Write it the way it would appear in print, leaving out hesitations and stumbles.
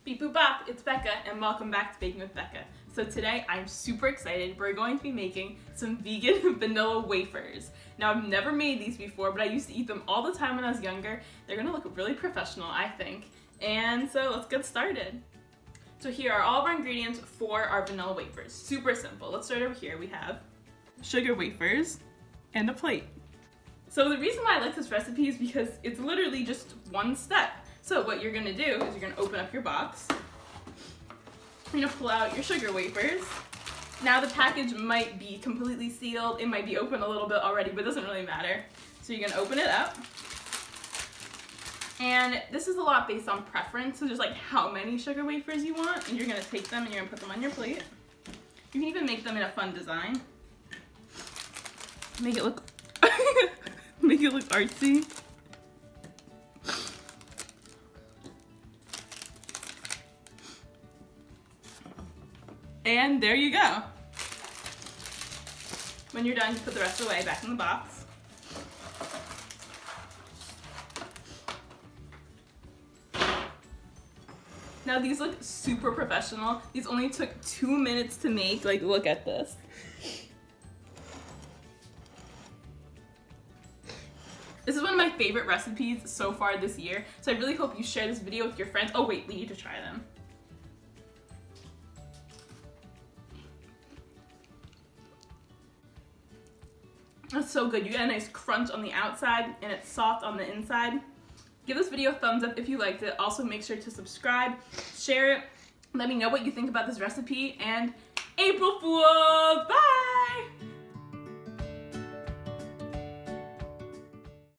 Beep boop bop, it's Becca and welcome back to Baking with Becca. So today I'm super excited. We're going to be making some vegan vanilla wafers. Now I've never made these before, but I used to eat them all the time when I was younger. They're gonna look really professional, I think. And so let's get started. So here are all of our ingredients for our vanilla wafers. Super simple. Let's start over here. We have sugar wafers and a plate. So the reason why I like this recipe is because it's literally just one step. So what you're gonna do is you're gonna open up your box. You're gonna pull out your sugar wafers. Now the package might be completely sealed. It might be open a little bit already, but it doesn't really matter. So you're gonna open it up. And this is a lot based on preference, so just like how many sugar wafers you want, and you're gonna take them and you're gonna put them on your plate. You can even make them in a fun design. Make it look make it look artsy. And there you go. When you're done, you put the rest away back in the box. Now these look super professional. These only took 2 minutes to make. Like, look at this. This is one of my favorite recipes so far this year. So I really hope you share this video with your friends. Oh wait, we need to try them. That's so good. You get a nice crunch on the outside and it's soft on the inside. Give this video a thumbs up if you liked it. Also make sure to subscribe, share it, let me know what you think about this recipe, and April Fools! Bye!